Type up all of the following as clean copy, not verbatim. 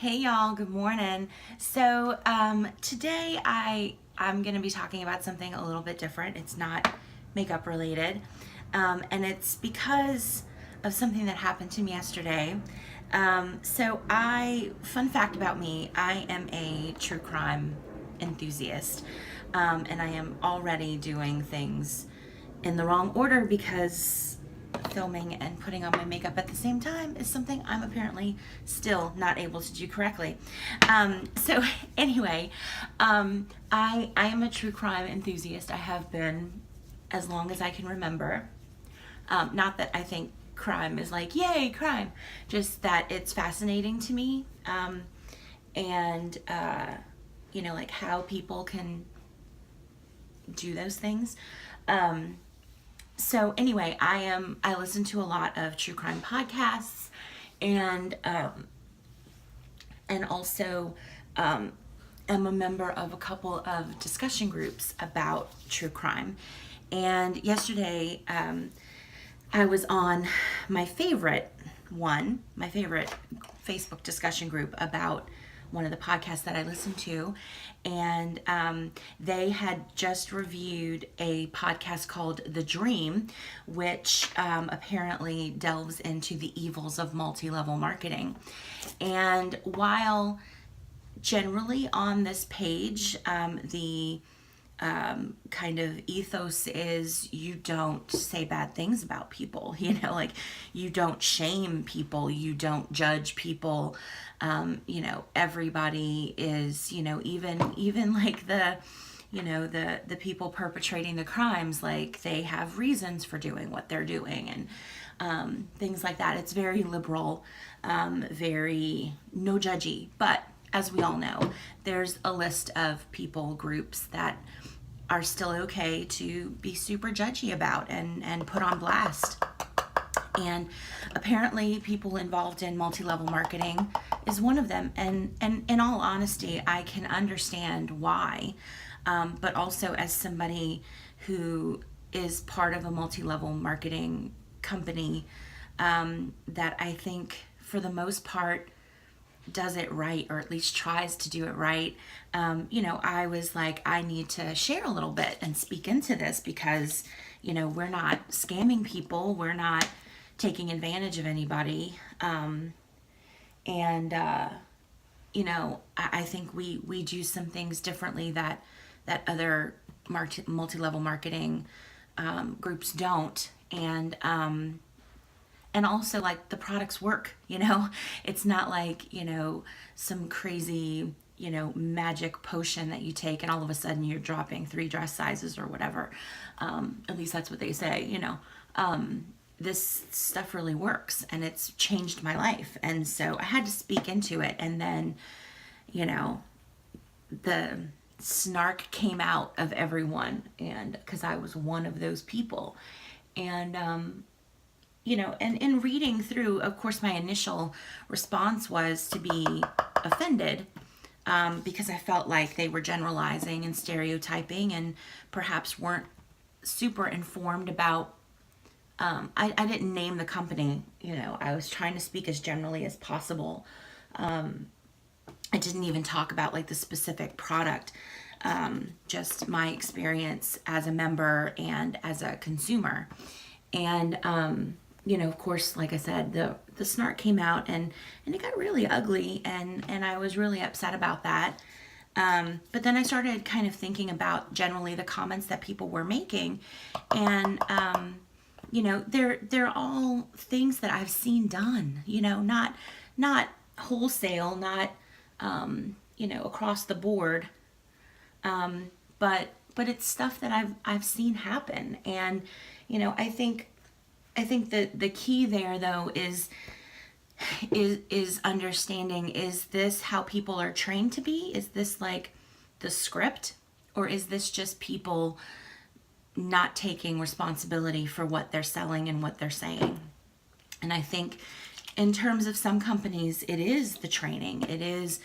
Hey y'all, good morning. So today I'm going to be talking about something a little bit different. It's not makeup related, and it's because of something that happened to me yesterday. Fun fact about me, I am a true crime enthusiast, and I am already doing things in the wrong order because filming and putting on my makeup at the same time is something I'm apparently still not able to do correctly. So anyway, I am a true crime enthusiast. I have been as long as I can remember. Not that I think crime is like, yay, crime, just that it's fascinating to me. And, like how people can do those things. So anyway, I listen to a lot of true crime podcasts, and also am a member of a couple of discussion groups about true crime. And yesterday, I was on my favorite Facebook discussion group about one of the podcasts that I listened to, and they had just reviewed a podcast called The Dream, which apparently delves into the evils of multi-level marketing. And while generally on this page, the kind of ethos is you don't say bad things about people, like you don't shame people, you don't judge people. Everybody is, even like the people perpetrating the crimes, like they have reasons for doing what they're doing, and things like that. It's very liberal, very no judgy. But as we all know, there's a list of people, groups that are still okay to be super judgy about and put on blast. And apparently people involved in multi-level marketing is one of them. And in all honesty, I can understand why. But also as somebody who is part of a multi-level marketing company, that I think for the most part does it right, or at least tries to do it right. I was like, I need to share a little bit and speak into this because, we're not scamming people. We're not taking advantage of anybody. I think we do some things differently that other multi-level marketing groups don't. And also, like, the products work. It's not like some crazy magic potion that you take and all of a sudden you're dropping 3 dress sizes or whatever. At least that's what they say. This stuff really works, and it's changed my life. And so I had to speak into it. And then the snark came out of everyone, and because I was one of those people. And and in reading through, of course, my initial response was to be offended, because I felt like they were generalizing and stereotyping and perhaps weren't super informed about. I didn't name the company. I was trying to speak as generally as possible. I didn't even talk about like the specific product, just my experience as a member and as a consumer. And of course, like I said, the snark came out, and it got really ugly, and I was really upset about that. But then I started kind of thinking about generally the comments that people were making, and they're all things that I've seen done. Not wholesale, not across the board, but it's stuff that I've seen happen. And I think that the key there, though, is understanding, is this how people are trained to be? Is this like the script, or is this just people not taking responsibility for what they're selling and what they're saying? And I think in terms of some companies, it is the training. It is,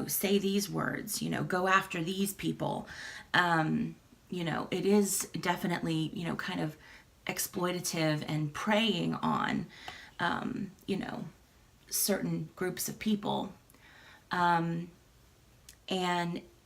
say these words, go after these people. It is definitely, kind of exploitative and preying on, certain groups of people. And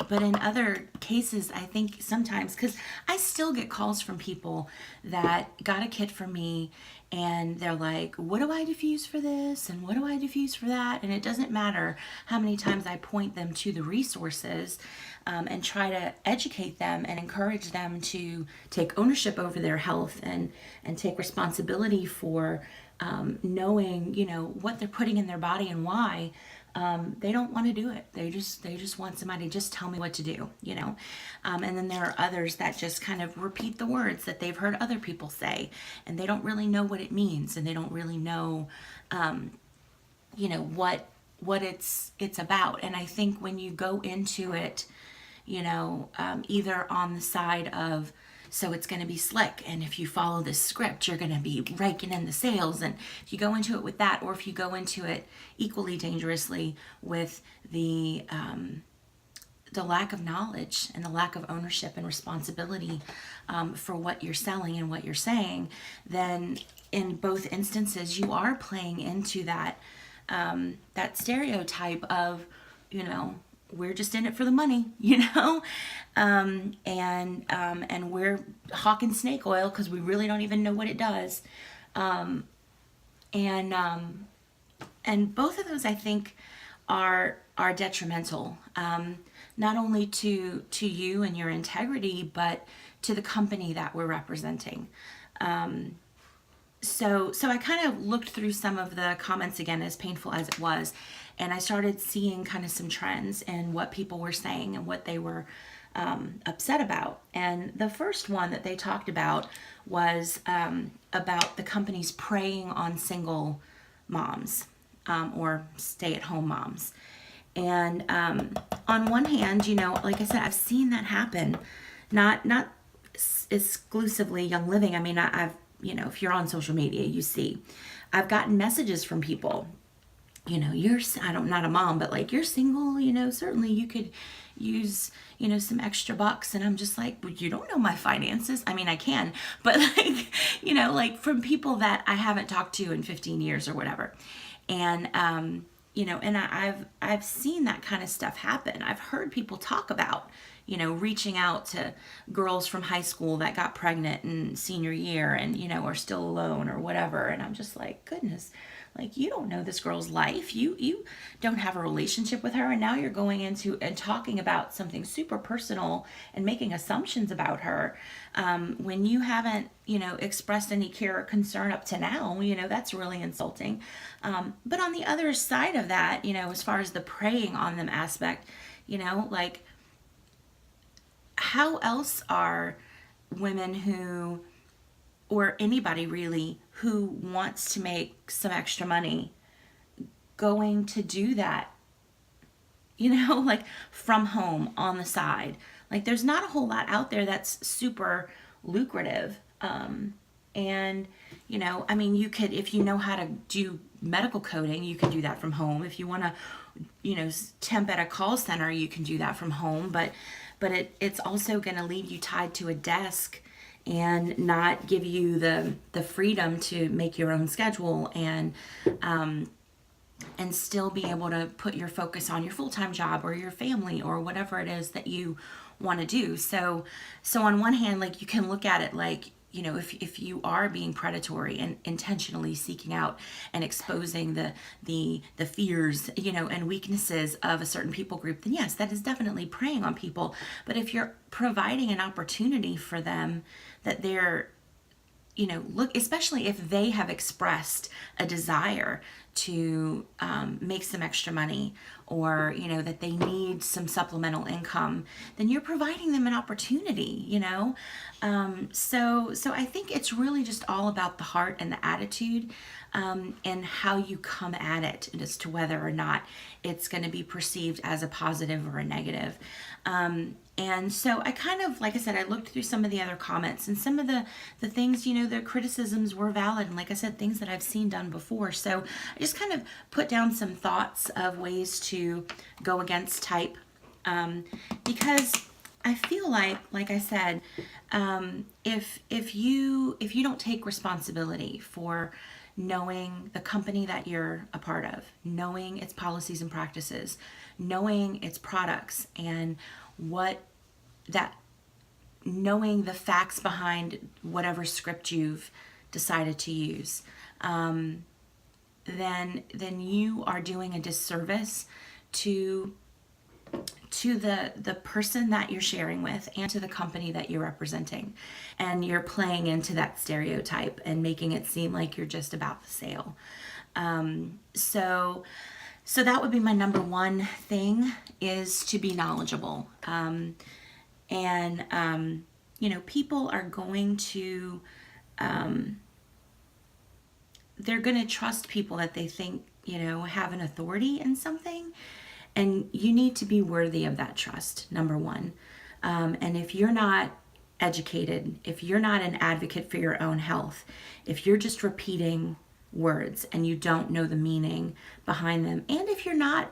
but in other cases, I think sometimes, because I still get calls from people that got a kit from me and they're like, what do I diffuse for this and what do I diffuse for that? And it doesn't matter how many times I point them to the resources, and try to educate them and encourage them to take ownership over their health and take responsibility for, knowing, what they're putting in their body and why. They don't want to do it. They just want somebody to just tell me what to do. And then there are others that just kind of repeat the words that they've heard other people say, and they don't really know what it means, and they don't really know, what it's about. And I think when you go into it, either on the side of, so it's going to be slick, and if you follow this script, you're going to be raking in the sales. And if you go into it with that, or if you go into it equally dangerously with the lack of knowledge and the lack of ownership and responsibility, for what you're selling and what you're saying, then in both instances, you are playing into that stereotype of, we're just in it for the money, and we're hawking snake oil because we really don't even know what it does, and both of those, I think, are detrimental, not only to you and your integrity, but to the company that we're representing. So I kind of looked through some of the comments again, as painful as it was, and I started seeing kind of some trends in what people were saying and what they were upset about. And the first one that they talked about was about the companies preying on single moms, or stay-at-home moms. And on one hand, like I said, I've seen that happen, not exclusively Young Living. I mean, I've if you're on social media, you see, I've gotten messages from people, I'm not a mom, but like, you're single, certainly you could use, some extra bucks. And I'm just like, well, you don't know my finances. I mean, I can, but like, like from people that I haven't talked to in 15 years or whatever. And, and I've seen that kind of stuff happen. I've heard people talk about, reaching out to girls from high school that got pregnant in senior year and, are still alone or whatever. And I'm just like, goodness, like, you don't know this girl's life. You don't have a relationship with her. And now you're going into and talking about something super personal and making assumptions about her, when you haven't, expressed any care or concern up to now. That's really insulting. But on the other side of that, as far as the preying on them aspect, like, how else are women who, or anybody really, who wants to make some extra money going to do that, like from home on the side? Like, there's not a whole lot out there that's super lucrative. And, I mean, you could, if you know how to do medical coding, you can do that from home. If you want to, temp at a call center, you can do that from home. But it's also going to leave you tied to a desk and not give you the freedom to make your own schedule and still be able to put your focus on your full-time job or your family or whatever it is that you want to do. So on one hand, like, you can look at it like, if you are being predatory and intentionally seeking out and exposing the fears, and weaknesses of a certain people group, then yes, that is definitely preying on people. But if you're providing an opportunity for them that they're, look, especially if they have expressed a desire to make some extra money, or that they need some supplemental income, then you're providing them an opportunity. So I think it's really just all about the heart and the attitude, and how you come at it as to whether or not it's going to be perceived as a positive or a negative. And so I kind of, like I said, I looked through some of the other comments, and some of the things, the criticisms were valid. And like I said, things that I've seen done before. So I just kind of put down some thoughts of ways to go against type, because I feel like I said, if you don't take responsibility for, knowing the company that you're a part of, knowing its policies and practices, knowing its products, and what that knowing the facts behind whatever script you've decided to use, then you are doing a disservice to the person that you're sharing with and to the company that you're representing. And you're playing into that stereotype and making it seem like you're just about the sale. So that would be my number one thing, is to be knowledgeable. People are going to, they're going to trust people that they think, have an authority in something. And you need to be worthy of that trust, number one. And if you're not educated, if you're not an advocate for your own health, if you're just repeating words and you don't know the meaning behind them, and if you're not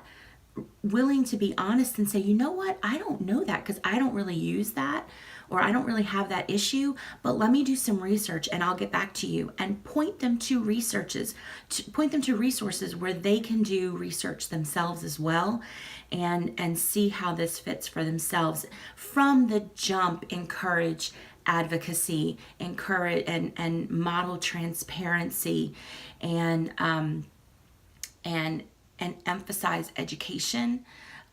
willing to be honest and say, you know what, I don't know that because I don't really use that, or I don't really have that issue, but let me do some research and I'll get back to you, and point them to resources where they can do research themselves as well, and see how this fits for themselves. From the jump, encourage advocacy, encourage and model transparency, and emphasize education.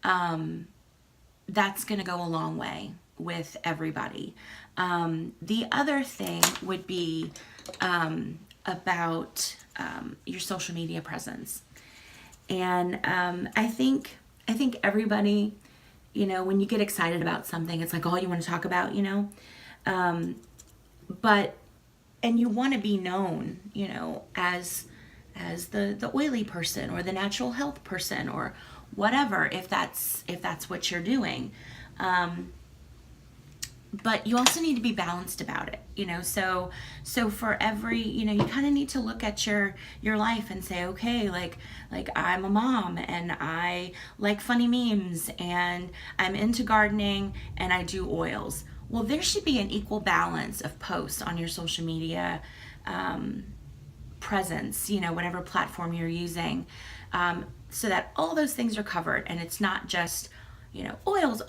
That's going to go a long way with everybody. The other thing would be about your social media presence. And I think everybody, when you get excited about something, it's like all you want to talk about, and you want to be known, as the oily person or the natural health person or whatever, if that's what you're doing. But you also need to be balanced about it, so for every, you kind of need to look at your life and say, okay, like I'm a mom and I like funny memes and I'm into gardening and I do oils. Well, there should be an equal balance of posts on your social media presence, whatever platform you're using, so that all those things are covered, and it's not just, oils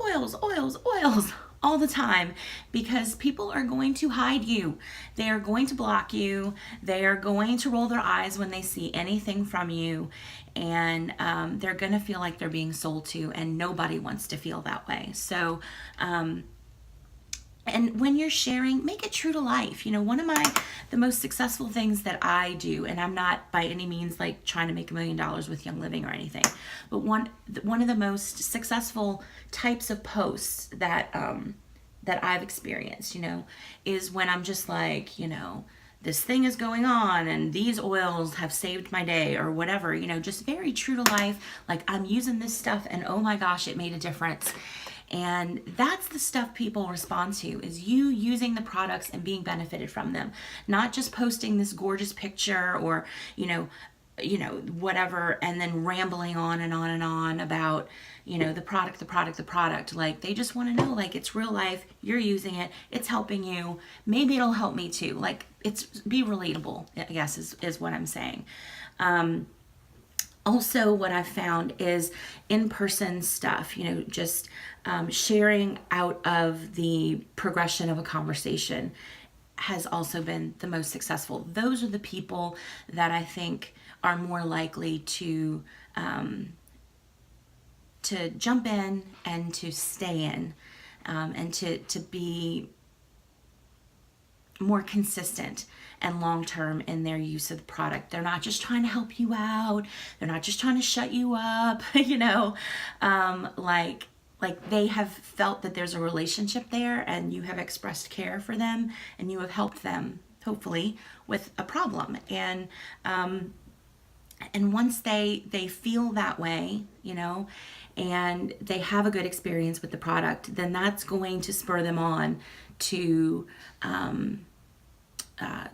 all the time, because people are going to hide you. They are going to block you. They are going to roll their eyes when they see anything from you, and they're going to feel like they're being sold to, and nobody wants to feel that way. So, and when you're sharing, make it true to life. One of the most successful things that I do, and I'm not by any means like trying to make $1 million with Young Living or anything, but one of the most successful types of posts that I've experienced, is when I'm just like, this thing is going on and these oils have saved my day or whatever, just very true to life. Like, I'm using this stuff and oh my gosh, it made a difference. And that's the stuff people respond to, is you using the products and being benefited from them, not just posting this gorgeous picture or, whatever, and then rambling on and on and on about, the product. Like, they just want to know, like, it's real life, you're using it, it's helping you, maybe it'll help me too. Like, be relatable, I guess is what I'm saying. Also, what I've found is in-person stuff, just sharing out of the progression of a conversation has also been the most successful. Those are the people that I think are more likely to jump in and to stay in, and to be more consistent and long-term in their use of the product. They're not just trying to help you out. They're not just trying to shut you up, like they have felt that there's a relationship there, and you have expressed care for them, and you have helped them, hopefully, with a problem. And once they feel that way, and they have a good experience with the product, then that's going to spur them on to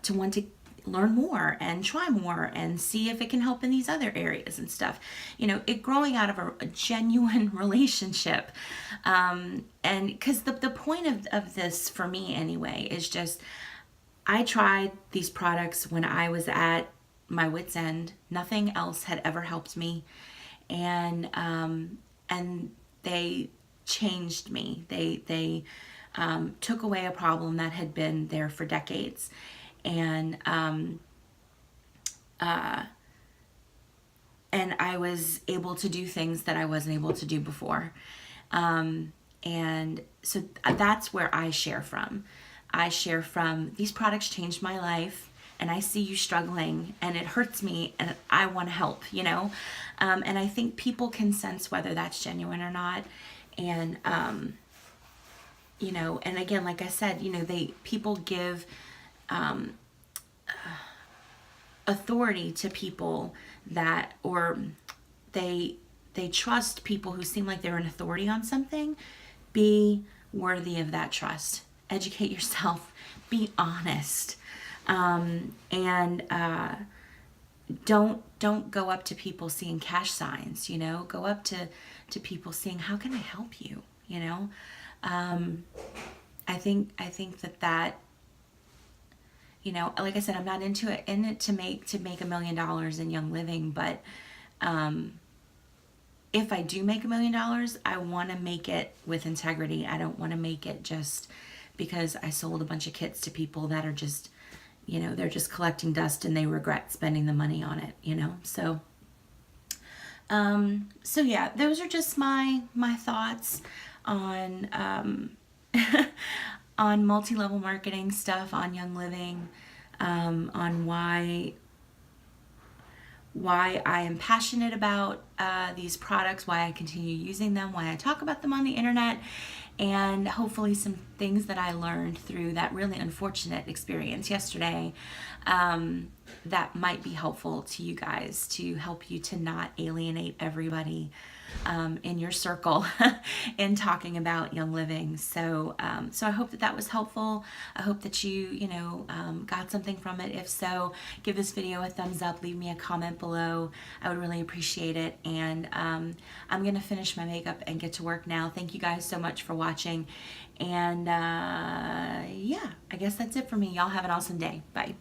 want to learn more and try more and see if it can help in these other areas and stuff. It growing out of a genuine relationship. And because the point of this, for me anyway, is just, I tried these products when I was at my wit's end. Nothing else had ever helped me, and they changed me. They took away a problem that had been there for decades, and and I was able to do things that I wasn't able to do before. And so that's where I share from. I share from these products changed my life, and I see you struggling, and it hurts me, and I want to help, you know? And I think people can sense whether that's genuine or not. And, you know, and again, like I said, you know, people give authority to people that, or they trust people who seem like they're an authority on something. Be worthy of that trust. Educate yourself. Be honest. And don't go up to people seeing cash signs, you know. Go up to people seeing, how can I help you, you know. I think that, you know, like I said, I'm not in it to make $1 million in Young Living, but if I do make $1 million, I want to make it with integrity. I don't want to make it just because I sold a bunch of kits to people that are just, you know, they're just collecting dust and they regret spending the money on it, you know. So so yeah, those are just my thoughts on on multi-level marketing stuff, on Young Living, on why I am passionate about these products, why I continue using them, why I talk about them on the internet, and hopefully some things that I learned through that really unfortunate experience yesterday that might be helpful to you guys, to help you to not alienate everybody in your circle in talking about Young Living. So so I hope that was helpful. I hope that you know, got something from it. If so, give this video a thumbs up, leave me a comment below. I would really appreciate it. And I'm gonna finish my makeup and get to work now. Thank you guys so much for watching. And yeah, I guess that's it for me. Y'all have an awesome day. Bye.